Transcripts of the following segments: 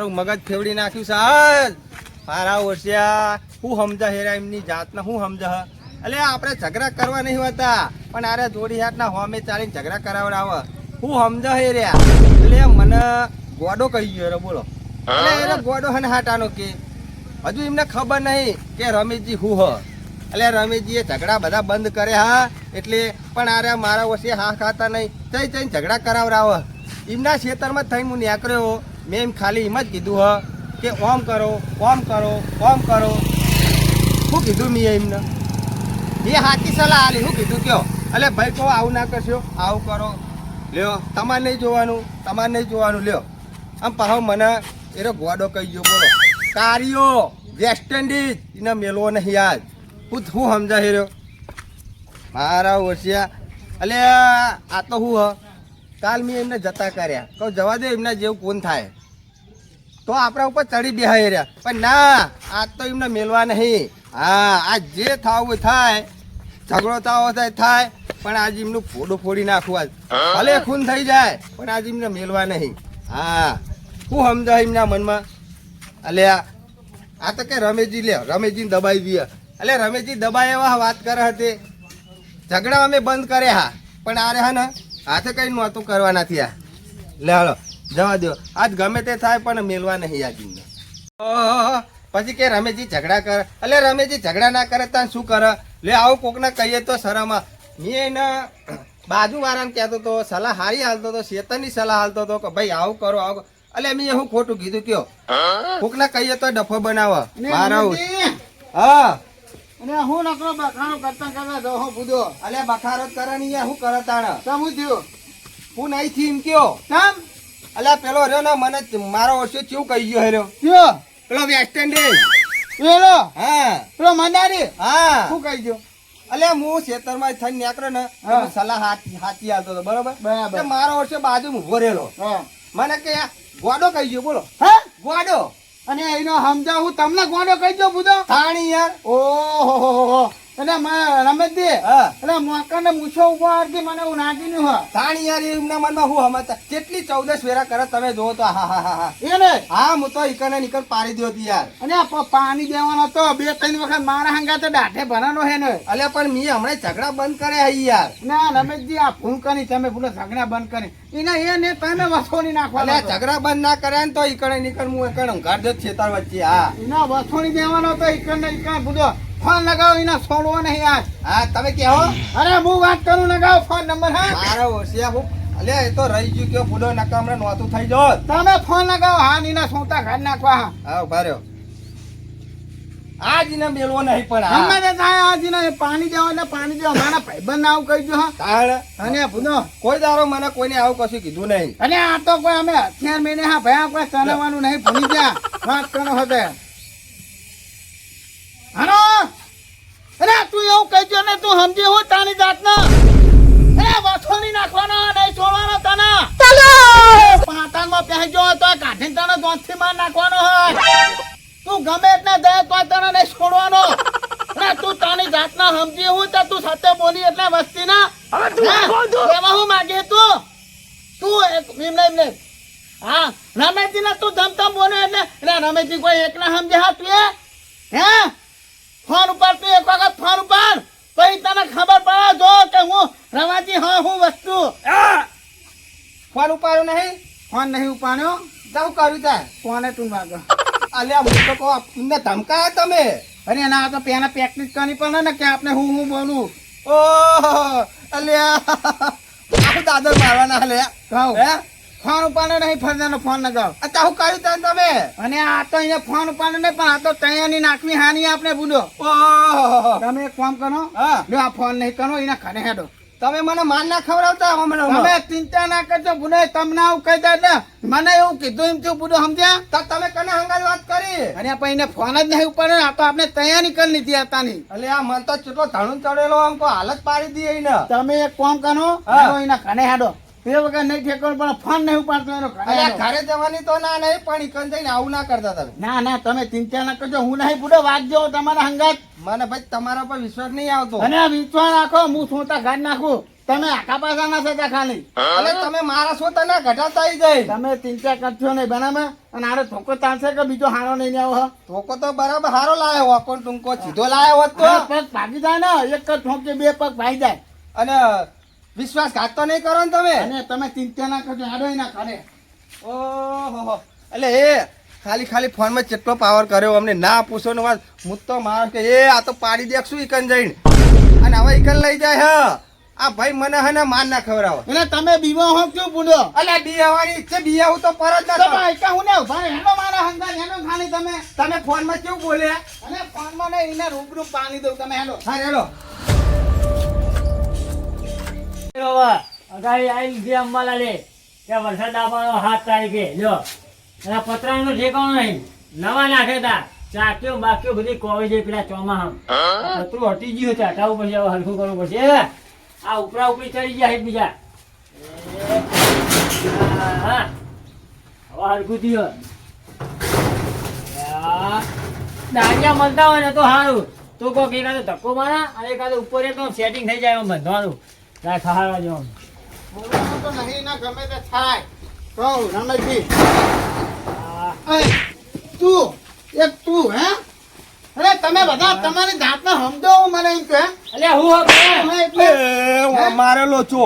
મારું મગજ ફેવડી નાખ્યું સાહેબ. મારા ઓછિયા હું સમજા હેરા એમની જાતના હું સમજા એટલે આપણે ઝઘડા કરવા નહીં હોતા પણ આરે જોડી હાથના હોમે ચાલીને ઝઘડા કરાવડાવે હું સમજા હેર્યા એટલે મને ગોડો કહી ગયો રે બોલો. એટલે એને ગોડો હન હાટાનો કે હજુ એમને ખબર નહીં કે રમેશજી હું હ એટલે રમેશજીએ ઝઘડા બધા બંધ કરે હા એટલે પણ આરે મારા ઓછે હા ખાતા નહીં તઈ તઈ ઝઘડા કરાવડાવે એમના ખેતરમાં થઈને હું નીકળ્યો મેં એમ ખાલી એમ જ કીધું હ કે ઓમ કરો ઓમ કરો ઓમ કરો શું કીધું મેં એમને એ હાથી સલાહ આલી શું કીધું કયો એટલે ભાઈ કહો આવું ના કરશો આવું કરો લ્યો તમારે નહીં જોવાનું લ્યો આમ પાછો મને એનો ગોડો કહી ગયો બોલો કાર્યો વેસ્ટ ઇન્ડિઝ એને મેળવો નહીં યાદ હું સમજાય રહ્યો મારા ઓછિયા એટલે આ તો હું હ કાલ મેં એમને જતા કર્યા કહું જવા દે એમના જેવું કોણ થાય તો આપણા ઉપર ચડી બેહાઈ રહ્યા પણ ના આજ તો એમને મેળવા નહીં હા આ જે થાવું થાય ઝઘડો થાવો થાય પણ આજે એમનું ફોડું ફોડી નાખવું આજ ભલે ખૂન થઈ જાય પણ આજે એમને મેળવા નહીં હા શું સમજાય એમના મનમાં એટલે આ તો કે રમેશજીને દબાઈ દઈએ એટલે રમેશજી દબાઈ એવા વાત કરે હતી ઝઘડા અમે બંધ કર્યા હા પણ આરે હા ને હાથે કઈ નહોતું કરવા નથી આ લે હાલો જવા દો આજ ગમે તે થાય પણ મેળવા નહીં આજીને પછી કે રમેશજી ઝઘડા કરે એટલે રમેશજી ઝઘડા ના કરે તો શું કરે લે આવું કોકને કહીએ તો શરમમાં મેં એને બાજુવાળાને કહેતો હતો સલાહ હારી હાલતો હતો શેતનની સલાહ હાલતો હતો કે ભાઈ આવું કરો આવું એટલે મેં હું ખોટું કીધું કયો કોકને કહીએ તો ડફો બનાવો મારા હા અને હું નકરો બખારો કરતા દોહો બુધો અલે બખારો કરે ને હું કરે તાણ સમું થયું હું નહીં થી એમ કયો કેમ અલે પેલો રહ્યો ને મને મારો ઓછો ચેવું કહી ગયો હેરો કયો પેલો વેસ્ટ ઇન્ડિઝ પેલો હા પેલો મંદારી હા શું કહી ગયો અલે હું ખેતરમાં થઈને નીકળ્યો ને સલાહ હાચી હાલતો હતો બરોબર બરાબર મારો ઓછો બાજુમાં ઉભો રહેલો મને કે ગોડો કહી ગયો બોલો હે ગોડો અને એનો સમજાવ હું તમને ગોડો કહી દો બુધો થાણી યાર ઓહો એટલે રમેશજી હા એટલે મોકાને મૂછો ઉભો આવતી મને હું નાખીનું હા થાણી યાર એમના મનમાં હું સમજતા કેટલી 14 વેરા કરે તમે જોવો તો હા હા હા હા એને હા હું તો ઈકને નીકળ પાડી દો હતી યાર અને પાણી દેવાનો તો 2-3 વખત મારા હંગા તો દાઢે ભરાનો હે ને અલે પણ મેં હમણાં ઝઘડા બંધ કર્યા હે યાર ના રમેશજી આ ભૂલ કરી તમે ભૂલો ઝઘડા બંધ કરી એના એને તમે વસોડી નાખવા અલે ઝઘડા બંધ ના કર્યા ને તો ઈકણે નીકળ હું એકણ ઊંઘાડ દો ખેતર વચ્ચે હા એના વસોડી દેવાનો તો ઈકણ ભૂલો ફોન લગાવો એના છોડવો નહીં યાર હા તમે કહો અરે હું વાત કરું લગાવો ફોન નંબર હા મારો હોશિયા હું અલે એ તો રહી ગયું કે બુડો નકા હમણાં નોતું થઈ જોત તમે ફોન લગાવો હા એના સોતા કાઢ નાખવા હા ઉભા રહ્યો આજ ને મેળવો નહીં પણ હા હમણાં તો થાય આજ ને પાણી દેવા એટલે પાણી દેવા મારા ભાઈબંધ આવું કહી દો હા તાણ અને ભૂલો કોઈ દારો મને કોઈને આવું કશું કીધું નહીં અને આ તો કોઈ અમે 11 મહિને હા ભયા કોઈ ચલાવવાનું નહીં ભૂલી ગયા વાત કરો હવે હાલો અરે તું એવું કહેજો ને તું સમજી હું તારી જાતના અરે વથોડી નાખવાનો નહીં છોડવાનો તને ચાલો પાતામાં પહેજો તો કાઢીને તને દોંતથી માર નાખવાનો હોય તું ગમે એટલે દે તો તને નહીં છોડવાનો અરે તું તારી જાતના સમજી હું તો તું સાથે બોલી એટલે વસ્તી ના એમાં હું માગે તું એમને હા રમેશજી ને તું ધમધમ બોલે એટલે રમેશજી કોઈ એકલા સમજે હા તું હે ફોન ઉપર તું એક વખત ફોન ઉપર પછી તને ખબર પડે જો કે હું રવાજી હા હું વસ્તુ ફોન ઉપાડ્યો નહીં ફોન નહીં ઉપાડ્યો જાવ કર્યું ત્યાં ફોને તું માગો અલ્યા હું તો કહો તમને ધમકાયા તમે અરે ના તો પેલા પ્રેક્ટિસ કરવી પડે ને કે આપણે હું બોલું ઓહ અલ્યા આખું દાદર મારવાના અલ્યા કહું હે ફોન ઉપાડો નહીં ફરજાનો ફોન લગાવ અચ્છા હું કર્યું ત્યાં તમે અને આ તો અહીંયા ફોન ઉપાડો નહીં પણ આ તો તૈયારી નાખવી હાની આપણે બુડો ઓહ તમે એક કામ કરો હા જો આ ફોન નહીં કરો એના ઘરે હેડો તમે મને માન ના ખવડાવતા હમણાં તમે ચિંતા ના કરજો બુડો તમને આવું કહી દે એટલે મને એવું કીધું એમ થયું બુડો સમજ્યા તો તમે કને હંગાલ વાત કરી અને પછી એને ફોન જ નહીં ઉપાડ્યો આ તો આપણે તૈયારી કરી લીધી હતાની અલ્યા મન તો કેટલો ધણું ચડેલો આમ કો હાલત પાડી દી ને તમે એક કામ કરો હા. એના ઘરે હેડો એ વગર નહીં ઠેકવાનું પણ ફોન નહીં ઉપાડતો એનો ઘરે અલ્યા એનો. ઘરે જવાની તો ના નહીં પણ ઈકન જઈને આવું ના કરતા તમે. ના ના તમે ચિંતા ના કરજો હું નહીં બુડો વાગજો તમારા હંગાત મને ભાઈ તમારા પર વિશ્વાસ નહીં આવતો. અને આ વિશ્વાસ રાખો હું સોતા ઘાટ નાખું તમે આખા પાછા ના થતા ખાલી અલે તમે મારા છો તને ઘટાતા આવી જાય. તમે ચિંતા કરશો નહીં બરાબર અને આરો ધોકો ચાલશે કે બીજો હારો નહીં આવો હ ધોકો તો બરાબર હારો લાયો હોત ટૂંકો સીધો લાયો હોત તો. આ પગ ભાગી જાય ને એક જ ઠોકે બે પગ ભાઈ જાય અને વિશ્વાસઘાત તો નહીં કરો ને તમે. અને તમે ચિંતા ના કરજો હારો ના કરે ઓહો એટલે એ ખાલી ફોનમાં કેટલો પાવર કર્યો અમને ના પૂછો ને વાત. હું તો માર કે એ આ તો પાડી દેખશું ઈકન જઈને અને હવે ઈકન લઈ જાય હ. આ ભાઈ મને હે ને માન ના ખવડાવો. એટલે તમે બીવો હો ક્યું બુડો અલ્યા બિયાવાની ઈચ્છે બિયાવું તો પર જ તો ના. ભાઈ કા હું ને ભાઈ હેનો મારા હંગાત હેનો ખાલી તમે ફોનમાં કેવું બોલ્યા? અને ફોનમાં નહીં એને રૂબરૂ પાણી દઉં તમે હેલો હા હેલો. અગાડી આવી જે અંબાલા લે ત્યાં વરસાદ આવવાનો 7 તારીખે જો એના પતરાનું ઠેકાણું નહીં નવા નાખે તા ચાક્યો બાક્યો બધી કોવી જાય પેલા ચોમાહમ પતરું હટી ગયું છે હટાવવું પડશે હવે હરખું કરવું પડશે આ ઉપરા ઉપરી ચડી ગયા છે બીજા હા હવે હરખું થયું દાડિયા મળતા હોય ને તો સારું તો કોક એકાદો ધક્કો મારા અને એકાદો ઉપર તો સેટિંગ થઈ જાય એમ બંધવાનું ના ખહાડવા જવાનું બોલવાનું તો નહીં ના ગમે તે થાય કહું રમેશજી એ તું એક તું હે અરે તમે બધા તમારી જાતને સમજો હું મને એમ કે અલ્યા હું તમે એટલે હું મારેલો છો.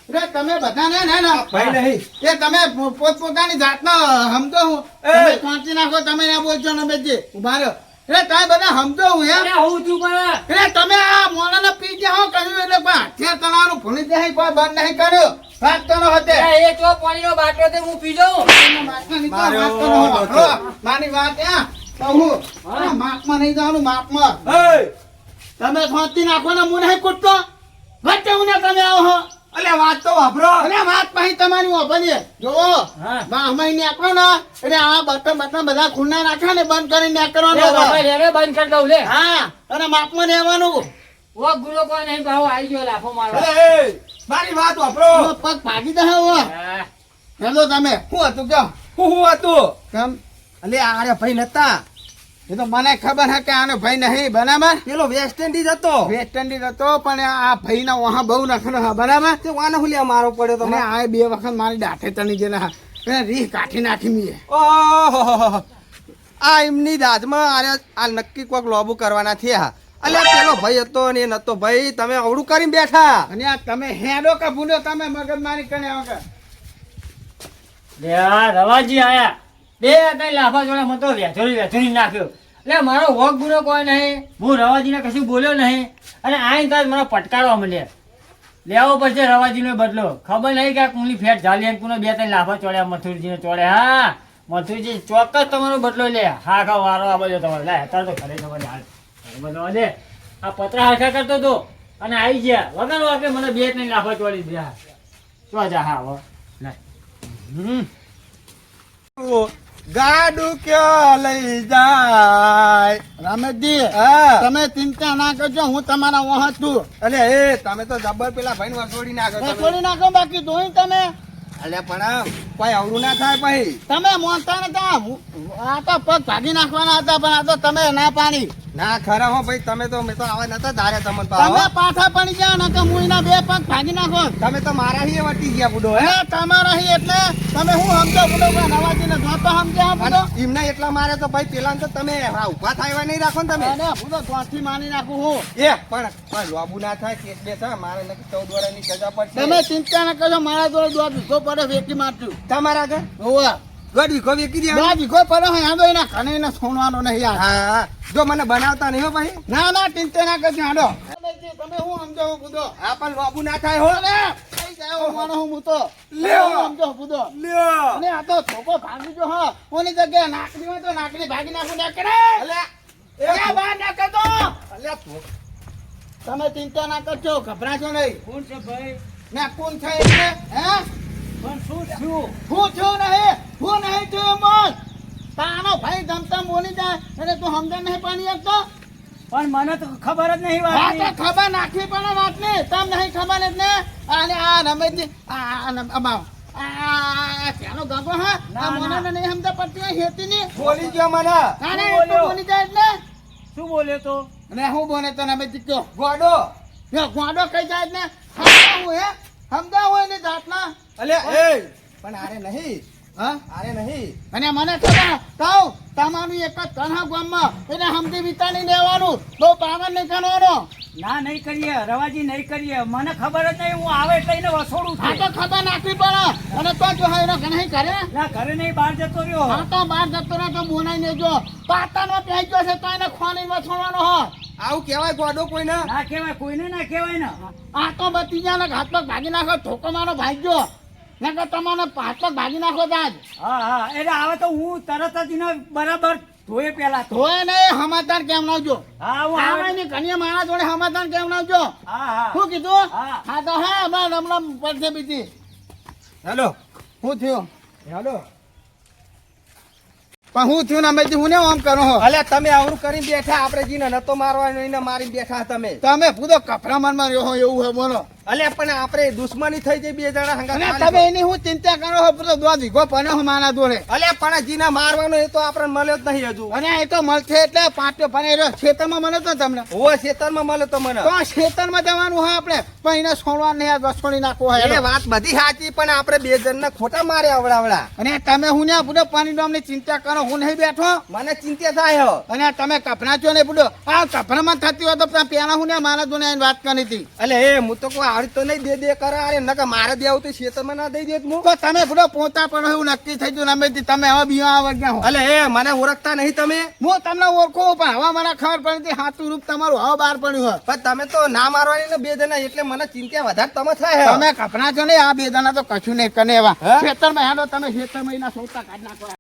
અરે તમે બધા ને ને ભાઈ નહીં. એ તમે પોતપોતાની જાતને સમજો હું તમે પહોંચી નાખો તમે ના બોલશો રમેશજી ઉભા રહ્યો એટલે તમે બધા સમજો હું હે હું છું પણ એટલે તમે આ મોણાને પી ગયા હો કહ્યું એટલે કોઈ હાથિયાર તણાવનું ભૂલી જાય કોઈ બંધ નહીં કર્યો વાત કરો હતે એ તો પાણીનો બાટલો તે હું પી જાઉં મારી વાત કહું માપમાં નહીં જવાનું માપમાં એ તમે ખોતી નાખો ને હું નહીં કૂટતો વચ્ચે હું ને તમે આવો હો અલ્યા વાત તો વાપરો. અને વાત પછી તમારી વાપરીએ જોવો હા. અમે નાખો ને એટલે આ બટન બધા ખુલ્લા નાખે ને બંધ કરીને લે બાપા, નાખવાનો લે રે, બંધ કરી દઉં લે હા અને માપમાં રહેવાનું ઓ ગુનો કોઈ નહીં ભાવ આવી ગયો લાફો મારો અલે એ મારી વાત વાપરો. પગ ભાગી દે હો હેલો તમે શું હતું કયો હું હતું કેમ અલે આરે ભાઈ નતા એ તો મને ખબર હે કે આનો ભાઈ નહીં બરાબર પેલો વેસ્ટ ઇન્ડિઝ હતો. વેસ્ટ ઇન્ડિઝ હતો પણ આ ભાઈ ના વહા બહુ નખરો હા બરાબર તે વાને હુલિયા મારો પડ્યો તો અને આ બે વખત મારી દાઠે તણી ગયેલા એને રીહ કાઠી નાખી મીએ ઓહો આ એમની દાદમાં આરે આ નક્કી કોઈક લોબુ કરવાના થયા. અલ્યા પેલો ભાઈ હતો ને એ નતો ભાઈ તમે અવળું કરીને બેઠા. અને આ તમે હેડો કે ભૂલો તમે મગજ મારી કરે વગર લે આ રવાજી આયા બે કઈ લાફા જોડે મને તો વેચોરી નાખ્યો એટલે મારો વોક ગુનો કોઈ નહીં હું રવાજીને કશું બોલ્યો નહીં અને આઈને તાર મને પટકારવા મળ્યા લેવો પડશે રવાજીનો બદલો ખબર નહીં કે આ કુંડલી ફેટ ઝાલી અને કુનો બે ત્રણ લાફા ચોડ્યા મથુરજીને ચોડે હા મથુરજી ચોક્કસ તમારો બદલો લે હા ખા વારો આ બધો તમારે લે અત્યારે તો ઘરે તમારે હાલ બધો દે આ પતરા હારખા કરતો હતો અને આવી ગયા વગર વાગે મને બે ત્રણ લાફા ચોડી દીધા ચો જા હા હવે લે ગાડું ક્યાં લઈ જાય? રમેશજી હા તમે ચિંતા ના કરજો હું તમારા વહ છું અલે એ તમે તો જબર પેલા ભાઈ વસોડી નાખો તમે. છોડી નાખો બાકી જોઈ તમે અલે પણ કોઈ અવળું ના થાય ભાઈ. તમે મોનતા નતા આ તો પગ ભાગી નાખવાના હતા પણ આ તો તમે ના પાડી ના ખરા હો ભાઈ તમે તો મેં તો આવા નતા ધારે તમને તો તમે આવો. પાછા પડી ગયા નકર હું એના બે પગ ભાગી નાખો તમે તો મારા હી વટી ગયા બુડો હે. હે તમારા હી એટલે તમે હું સમજો બોલો નવાજીને જોતો સમજ્યા અને બોલો એમના એટલા મારે તો ભાઈ પેલા તો તમે હા ઉભા થાય એવા નહીં રાખો ને તમે. અને હું તો ધોથી માની નાખું હું એ પણ લોબુ ના થાય કેસ બેસ હા મારે નક્કી 14 વર્ષની સજા પડશે. તમે ચિંતા ના કરજો મારા જોડે દોઢ વીઘો પડે વેચી મારશું તમારા આગળ હોવા દોઢ વીઘો વેચી દે. દોઢ વીઘો પડે હોય આંધો એના ખાને એને છોડવાનો નહીં યાર હા હા જો મને બનાવતા નહીં હો ભાઈ. ના ના ચિંતા ના કરજો હાડો તમે હું સમજો હું બુધો હા પણ લોબુ ના થાય હો. થઈ જાય હું માનો હું તો લ્યો. હું સમજો બુધો લ્યો અને આ તો થોકો ભાગી જો હા કોની જગ્યાએ નાકડી હોય તો નાકડી ભાગી નાખું ના કરે અલ્યા એ બહાર ના કરતો અલ્યા તું તમે ચિંતા ના કરજો ગભરાશો નહીં કોણ છે ભાઈ ના કોણ છે એટલે હે પણ શું થયું હું છું નહીં છું મત તાનો ભાઈ જમતા બોલી જાય એટલે તું સમજણ નહીં પાણી આપતો પણ મને તો ખબર જ નહીં વાત વાત ખબર નાખવી પડે વાત ને તમ નહીં ખબર એટલે અને આ રમેશજી ત્યાંનો ગગો હા આ મોનાને નહીં સમજા પડતી હોય હેતીની બોલી ગયો મને ના ના એ તો બોલી જાય એટલે શું બોલ્યો તો અને હું બોલે તો રમેશજી કયો ગોડો ગોડો કઈ જાય ને સમજાવું હે સમજાવું હોય ને જાતના અલે એ પણ આરે નહીં હા આરે નહીં અને મને ખબર કહું તમારું એક જ તનહા ગામમાં એટલે સમજી વિતાની લેવાનું બહુ પાવર નહીં કરવાનો ના નહીં કરીએ રવાજી નહીં કરીએ મને ખબર જ નહીં હું આવે એટલે એને વસોડું આ તો ખબર નાખવી પડે અને તો જો હા એનો નહીં કરે ના ઘરે નહીં બહાર જતો રહ્યો હા તો બહાર જતો રહે તો બોલાઈ લેજો પાતાનો પહેરી ગયો છે તો એને ખોની વસોડવાનો હોય આવું કહેવાય ગોડો કોઈને ના કહેવાય કોઈને ના કહેવાય ને આ તો બતી ગયા હાથ પગ ભાગી નાખો ઠોકો મારો ભાગ્યો નકર તમારે હાથ પગ ભાગી નાખો તાજ હા હા એટલે આવે તો હું તરત જ એને બરાબર ધોયે પેલા તો ધોય નહીં સમાધાન કેમ નાખજો હા હું આવે આવે ની કન્યા મારા જોડે સમાધાન કેમ નાખજો હા હા શું કીધું હા. હા તો હા હમણાં પડશે બીજી હેલો શું થયું હેલો પણ હું થયું ને અમે હું ને આમ કરો હો અલે તમે આવરું કરીને બેઠા આપણે જીને નતો મારવા એને મારી બેઠા તમે તમે પૂરો કપરા મનમાં રહ્યો હો એવું હે બોલો અલે પણ આપણે દુશ્મની થઈ જાય બે જણા હંગાત અને ખાલી તમે એની હું ચિંતા કરો હો પૂરો દો દીઘો પણ હું મારા જોડે અલે પણ જીને મારવાનો એ તો આપણને મળ્યો જ નહીં હજુ અને એ તો મળશે એટલે પાટો પણ એ ખેતરમાં મળે તો તમને ઓ ખેતરમાં મળે તો મને તો આ ખેતરમાં જવાનું હોય આપણે પણ એને છોડવા નહીં આ વસોડી નાખવો હોય એ એનો. વાત બધી સાચી પણ આપણે બે જણને ખોટા મારે આવડાવડા અને તમે હું ને પૂરો પાણી ડોમની ચિંતા કરો હું નહીં બેઠો મને ચિંતા થાય હો. અને તમે કપરા છો ને પૂરો આ કપરામાં થતી હોય તો પેલા હું ને મારા જોડે આવીને વાત કરી હતી અલે એ હું તો કોઈ આવડી તો નહીં દે કરે અરે નકર મારે દેવું તો ખેતરમાં ના દઈ દેત હું તો તમે પૂરો પહોંચતા પણ એવું નક્કી થઈ ગયું ને તમે હવે બીવા આવડ ગયા હો અલે એ મને ઓળખતા નહીં તમે હું તમને ઓળખું પણ હવે મને ખબર પડી હતી સાચું રૂપ તમારું હવે બહાર પડ્યું હોય પણ તમે તો ના મારવાની ને બે જણા એટલે મને ચિંતા વધારે તમે થાય હો. તમે કપડા છો ને આ બે જણા તો કશું નહીં કરે એવા હે? ખેતરમાં હેડો તમે ખેતરમાં એના સોતા કાઢ નાખો